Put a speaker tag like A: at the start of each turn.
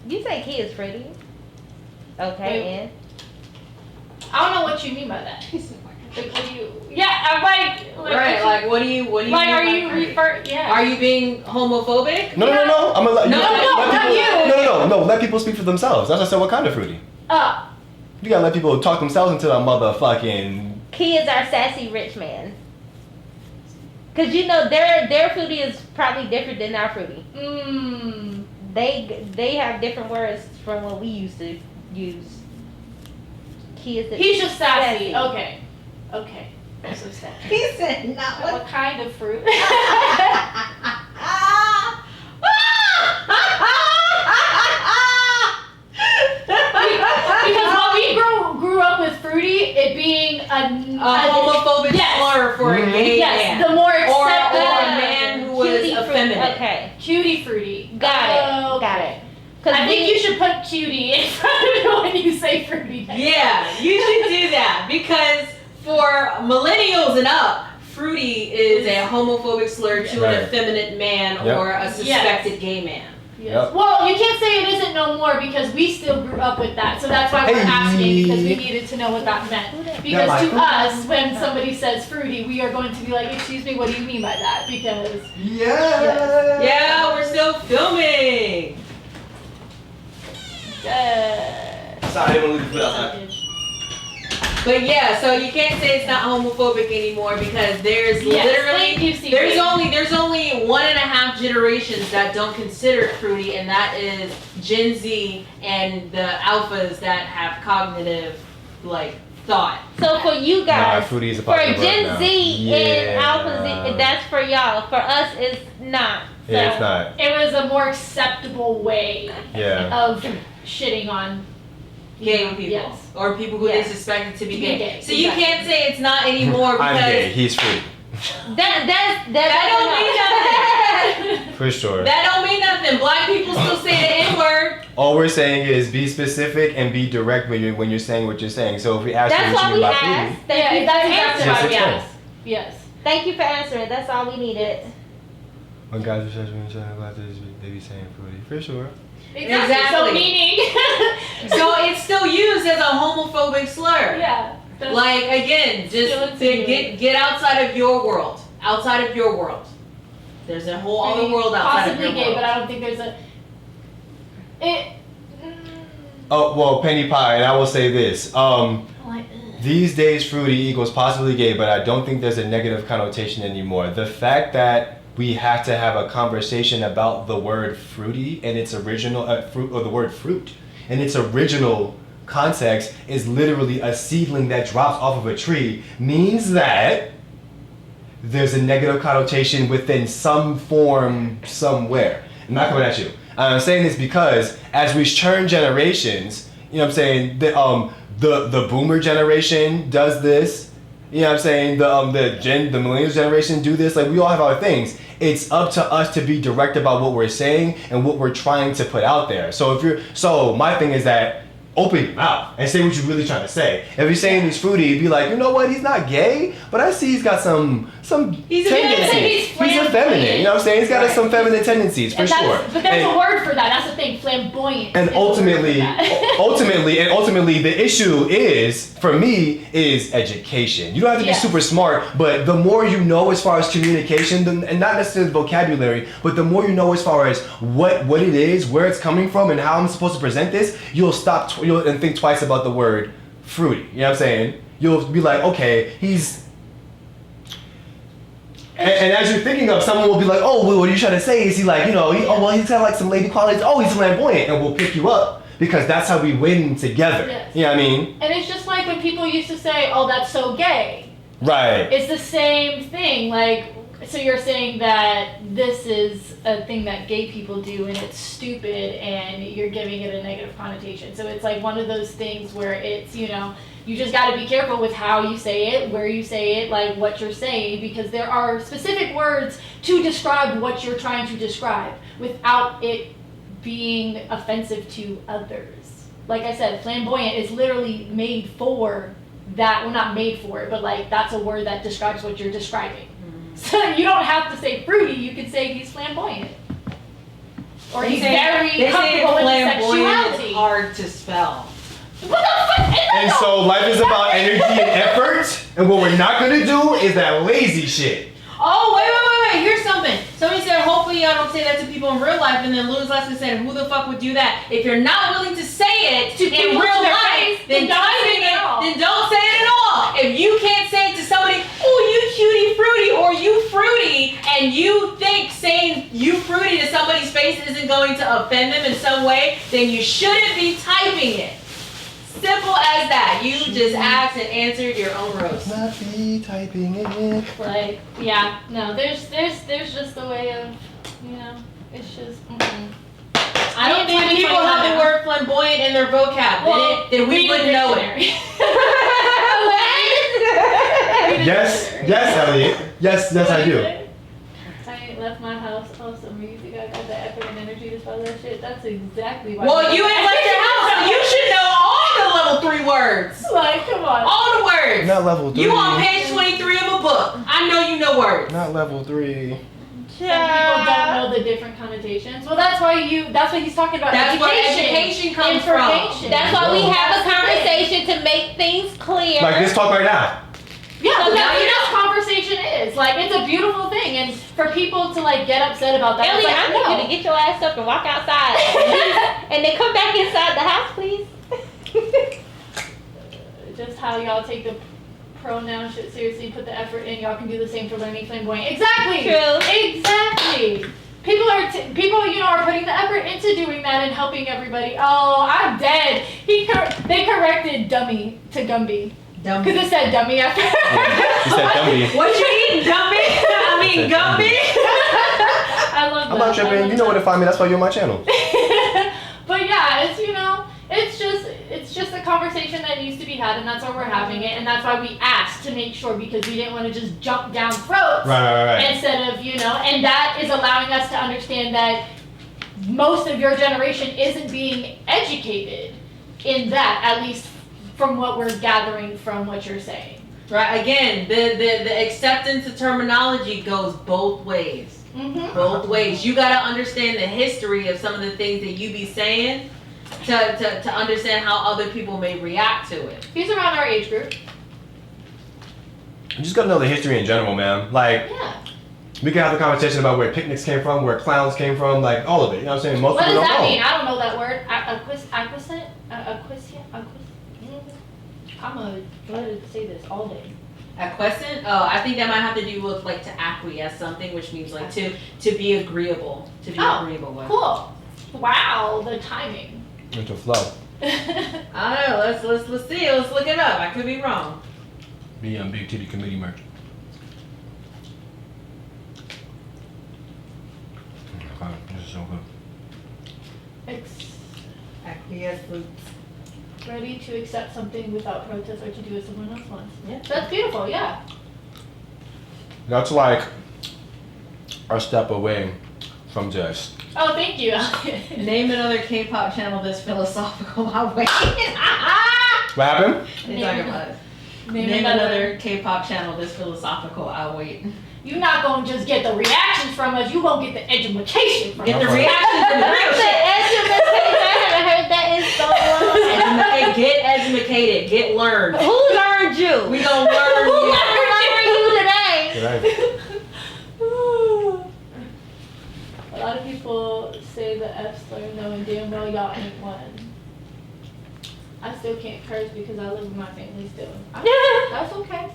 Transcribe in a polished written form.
A: You say key is fruity. Okay,
B: Wait.
A: and?
B: I don't know what you mean by that. Like, what do you? Yeah, I'm like
C: Right, like what do you
B: like,
C: mean
B: are
C: by
B: you
C: fruity?
B: Yeah.
C: Are you being homophobic?
D: No. I'm gonna let
C: No,
D: let
B: not
D: people,
B: you.
D: No. Let people speak for themselves. That's what I said. What kind of fruity? You gotta let people talk themselves into a motherfucking.
A: Key is our sassy rich man. Cause you know their fruity is probably different than our fruity. They have different words from what we used to use. Key is
B: He's just sassy. Okay. I'm so sad.
E: He said, "Not
B: What kind of fruit?" Because when we grew up with fruity, it being a
C: homophobic slur for a gay man.
B: the more
C: Or
B: accepted
C: a man who was effeminate.
A: Okay,
B: cutie fruity.
A: got
B: Okay.
A: it.
B: I think you should put cutie in front of it when you say fruity.
C: Yeah, you should do that because for millennials and up, fruity is a homophobic slur to an effeminate man or a suspected gay man.
B: Yes.
D: Yep.
B: Well, you can't say it isn't no more because we still grew up with that. So that's why we're asking, because we needed to know what that meant. Because to us, when somebody says fruity, we are going to be like, excuse me, what do you mean by that? Because
C: Yeah, we're still filming.
D: Sorry, I didn't want to put outside.
C: But yeah, so you can't say it's not homophobic anymore because there's
B: thank you, CJ.
C: there's only 1.5 generations that don't consider it fruity, and that is Gen Z and the alphas that have cognitive thought.
A: So for you guys,
D: fruity is a
A: for
D: popular word
A: Gen
D: now.
A: Z and Alpha Z, that's for y'all. For us, it's not. So
D: Yeah, it's not.
B: It was a more acceptable way of shitting on
C: Gay people.
B: Yes.
C: Or people who they suspected to be gay.
B: gay.
C: So you can't say it's not anymore because
D: I'm gay. He's free.
A: That
C: don't mean nothing.
D: For sure.
C: That don't mean nothing. Black people still say the N-word.
D: All we're saying is be specific and be direct when you're saying what you're saying. So if we ask you what you mean by fruity,
B: That's
D: Just
B: why we
D: explain.
B: asked. Yes.
A: Thank you for answering. That's all we needed.
D: when guys are saying about this, they be saying fruity. For sure.
C: Exactly.
B: So meaning.
C: So it's still used as a homophobic slur.
B: Yeah.
C: Like again, just to get outside of your world. Outside of your world. There's a whole other world outside of your
B: possibly gay,
C: world.
B: but I don't think there's a.
D: Oh well, penny pie, and I will say this. These days, fruity equals possibly gay, but I don't think there's a negative connotation anymore. The fact that we have to have a conversation about the word fruity and its original fruit, or the word fruit and its original context is literally a seedling that drops off of a tree, means that there's a negative connotation within some form somewhere. I'm not coming at you. I'm saying this because as we turn generations, you know what I'm saying, the boomer generation does this. You know what I'm saying? The millennial generation do this. Like, we all have our things. It's up to us to be direct about what we're saying and what we're trying to put out there. So my thing is that open your mouth and say what you're really trying to say. If you're saying he's fruity, be like, you know what, he's not gay, but I see he's got some tendencies. He's effeminate. You know what I'm saying? He's got some feminine tendencies for sure.
B: But there's a word for that. That's the thing. Flamboyant.
D: And ultimately, the issue is, for me, is education. You don't have to be super smart, but the more you know as far as communication, and not necessarily vocabulary, but the more you know as far as what it is, where it's coming from, and how I'm supposed to present this, you'll stop and think twice about the word fruity. You know what I'm saying? You'll be like, okay, he's... And as you're thinking of, someone will be like, oh, well, what are you trying to say? Is he like, you know, he's got like some lady qualities. Oh, he's flamboyant. And we'll pick you up because that's how we win together.
B: Yes.
D: You know what I mean?
B: And it's just like when people used to say, oh, that's so gay.
D: Right.
B: It's the same thing. Like, so you're saying that this is a thing that gay people do and it's stupid and you're giving it a negative connotation. So it's like one of those things where it's, you know, you just got to be careful with how you say it, where you say it, like what you're saying, because there are specific words to describe what you're trying to describe without it being offensive to others. Like I said, flamboyant is literally made for that. Well, not made for it, but like that's a word that describes what you're describing. So you don't have to say fruity, you can say he's flamboyant. or
C: They
B: he's
C: say-
B: very
C: they say
B: comfortable in
C: flamboyant
B: sexuality.
C: is hard to spell.
B: What the fuck?
D: And so life is about energy and effort, and what we're not gonna do is that lazy shit.
C: Oh, wait. Here's something. Somebody said, hopefully y'all don't say that to people in real life. And then Louis Leslie said, who the fuck would do that? If you're not willing to say it
B: To
C: in
B: people
C: real
B: to their
C: life,
B: face,
C: then
B: then don't
C: typing
B: say it at all.
C: then don't say it at all. If you can't say it to somebody, oh, you cutie fruity or you fruity, and you think saying you fruity to somebody's face isn't going to offend them in some way, then you shouldn't be typing it. Simple as that. You just asked and answered your own roast.
D: Not be typing it.
B: Like, yeah, no, there's just a way of, it's just.
C: I don't think people have the word flamboyant in their vocab.
B: Well,
C: then we wouldn't know it.
D: Yes, Elliot. Yes, I do.
B: I left my house. Oh, some music. I got the effort and energy to spell that shit. That's exactly why.
C: Well, you ain't left your house, so you should know all the level 3 words.
B: Like, come on.
C: All the words.
D: Not level 3.
C: You on page 23 of a book. I know you know words.
D: Not level 3.
B: Some people don't know the different connotations. Well, that's why he's talking about
C: That's where
B: education.
C: education comes from.
B: Information.
A: That's why we have a conversation to make things clear.
D: Like this talk right now.
B: Yeah,
A: So
B: but
A: now
B: that's
A: you
B: what
A: know.
B: this conversation is. Like, it's a beautiful thing, and for people to like get upset about that,
A: Ellie,
B: it's like,
A: I need you to get your ass up and walk outside. And then come back inside the house, please.
B: just how y'all take the pronoun shit seriously, put the effort in. Y'all can do the same for learning flamboyant. Exactly.
A: True.
B: Exactly. People are putting the effort into doing that and helping everybody. Oh, I'm dead. They corrected dummy to Gumby.
C: Dummy.
B: Because it said dummy after.
D: You said dummy.
C: What you eating, Gumby? I mean, Gumby?
B: I love that.
D: I'm not
B: I
D: tripping.
B: love
D: You know where to find me. That's why you're on my channel.
B: But yeah, it's just a conversation that needs to be had, and that's why we're having it, and that's why we asked to make sure, because we didn't want to just jump down throats
D: Right.
B: instead of, and that is allowing us to understand that most of your generation isn't being educated in that, at least from what we're gathering from what you're saying.
C: Right, again, the acceptance of terminology goes both ways.
B: Mm-hmm.
C: Both ways. You gotta understand the history of some of the things that you be saying to understand how other people may react to it.
B: He's around our age group.
D: You just gotta know the history in general, man. Like,
B: Yeah.
D: we can have a conversation about where picnics came from, where clowns came from, like all of it. You know what I'm saying? Most
B: What
D: people
B: does
D: don't
B: that
D: know.
B: mean? I don't know that word. I'm gonna let it say this all day.
C: Acquiescent? Oh, I think that might have to do with like to acquiesce something, which means like to be agreeable. To be
B: Oh,
C: agreeable with.
B: Cool. Wow, the timing.
D: Into flow.
C: I don't know. Let's see. Let's look it up. I could be wrong.
D: Be on Big Titty Committee merch. God, this is so good.
C: Acquiescence.
B: Ready to accept something without protest or to do what someone else wants.
C: Yeah.
B: That's beautiful, yeah.
D: That's like a step away from just.
B: Oh, thank you.
C: Name another K-pop channel that's philosophical. I'll wait.
D: What happened?
C: They talking about it. Name another K-pop channel that's philosophical. I'll wait.
B: You're not gonna just get the reactions from us, you gonna get the education from
C: Get
B: us.
C: the reactions to the real shit.
A: I haven't heard that in so long.
C: Get educated. Get learned.
A: Who learned you?
C: We gonna learn
A: Who
C: you.
A: learned you today?
D: Right.
B: A lot of people say the F's learn though, and damn well y'all ain't one. I still can't curse because I live with my family still. That's okay.